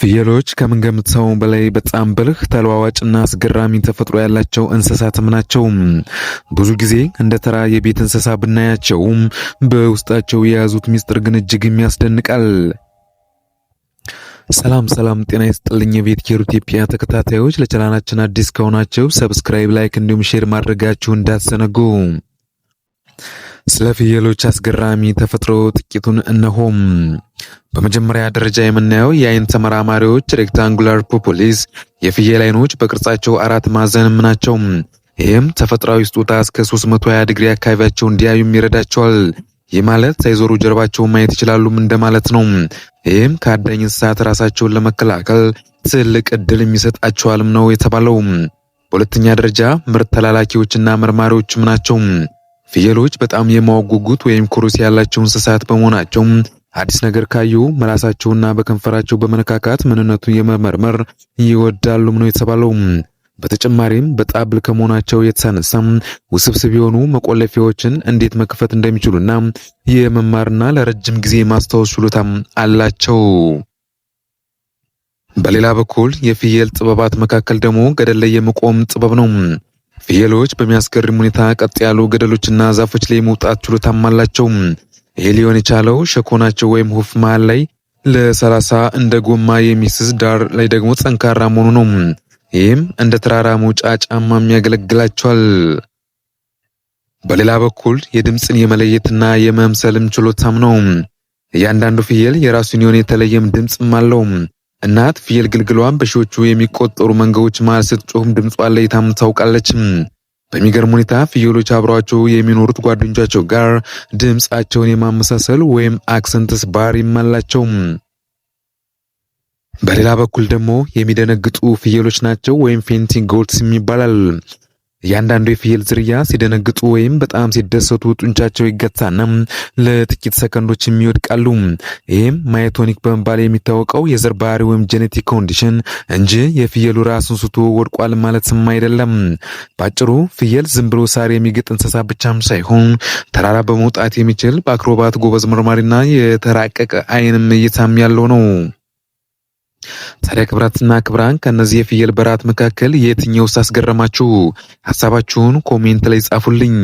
ፍየሎች ከምንገምተው በላይ በጣም ብልህ ተለዋዋጭና አስገራሚ ተፈጥሮ ያላቸው እንስሳትም ናቸው። ብዙ ጊዜ እንደ ተራ የቤት እንስሳ ብናያቸው በውስጣቸው የያዙት ሚስጥር ግን እጅግም ያስደንቃል። ሰላም ጤና ይስጥልኝ የቤት ኬር ኢትዮጵያ ተከታታዮች፣ ለቻናላችን አዲስ ከሆናችሁ ሰብስክራይብ፣ ላይክ እንዲሁም ሼር ማድረጋችሁ እንዳትዘነጉ። ስለ ፍየሎች አስገራሚ ተፈጥሮ ጥቂቱን እነሆም። በመጀመሪያ ደረጃ የምናየው የአይን ተመራማሪዎች ሬክታንጉላር ፖፖሊስ የፍየል አይኖች በቅርጻቸው አራት ማዕዘንም ናቸው። ይህም ተፈጥሯዊ ስጦታ እስከ 320 ዲግሪ አካባቢያቸው እንዲያዩም ይረዳቸዋል። ይህ ማለት ሳይዞሩ ጀርባቸውን ማየት ይችላሉም እንደማለት ነው። ይህም ከአዳኝ እንስሳት ራሳቸውን ለመከላከል ትልቅ እድል የሚሰጣቸዋልም ነው የተባለው። በሁለተኛ ደረጃ ምርት ተላላኪዎችና መርማሪዎችም ናቸው። ፍየሎች በጣም የማወቅ ጉጉት ወይም ኩሩስ ያላቸው እንስሳት በመሆናቸው አዲስ ነገር ካዩ መላሳቸውና በከንፈራቸው በመነካካት ምንነቱን የመመርመር ይወዳሉም ነው የተባለው። በተጨማሪም በጣብል ከመሆናቸው የተነሳ ውስብስብ የሆኑ መቆለፊያዎችን እንዴት መክፈት እንደሚችሉና የመማርና ለረጅም ጊዜ ማስታወስ ችሎታም አላቸው። በሌላ በኩል የፍየል ጥበባት መካከል ደግሞ ገደል ላይ የመቆም ጥበብ ነው። ፍየሎች በሚያስገርም ሁኔታ ቀጥ ያሉ ገደሎችና ዛፎች ላይ መውጣት ችሎታም አላቸው። ይህ ሊሆን የቻለው ሸኮናቸው ወይም ሁፍ መሃል ላይ ለ30 እንደ ጎማ የሚስዝ ዳር ላይ ደግሞ ጠንካራ መሆኑ ነው። ይህም እንደ ተራራ መውጫ ጫማም ያገለግላቸዋል። በሌላ በኩል የድምፅን የመለየትና የመምሰልም ችሎታም ነው። እያንዳንዱ ፍየል የራሱን የሆነ የተለየም ድምፅም አለው። እናት ፍየል ግልግሏን በሺዎቹ የሚቆጠሩ መንጋዎች መሃል ስትጮህም ድምጿን ለይታም ታውቃለች። በሚገርም ሁኔታ ፍየሎች አብረዋቸው የሚኖሩት ጓደኞቻቸው ጋር ድምፃቸውን የማመሳሰል ወይም አክሰንትስ ባህሪም አላቸው። በሌላ በኩል ደግሞ የሚደነግጡ ፍየሎች ናቸው ወይም ፌንቲንግ ጎትስ ይባላል። እያንዳንዱ የፍየል ዝርያ ሲደነግጡ ወይም በጣም ሲደሰቱ ጡንቻቸው ይገታና ለጥቂት ሰከንዶች የሚወድቃሉ። ይህም ማዮቶኒክ በመባል የሚታወቀው የዘር ባህሪ ወይም ጄኔቲክ ኮንዲሽን እንጂ የፍየሉ ራሱን ስቶ ወድቋል ማለትም አይደለም። ባጭሩ ፍየል ዝም ብሎ ሳር የሚግጥ እንስሳ ብቻም ሳይሆን ተራራ በመውጣት የሚችል በአክሮባት ጎበዝ መርማሪና የተራቀቀ አይንም እይታም ያለው ነው። ታዲያ ክብራትና ክብራን ከነዚህ የፍየል በራት መካከል የትኛውስ አስገረማችሁ? ሐሳባችሁን ኮሜንት ላይ ጻፉልኝ።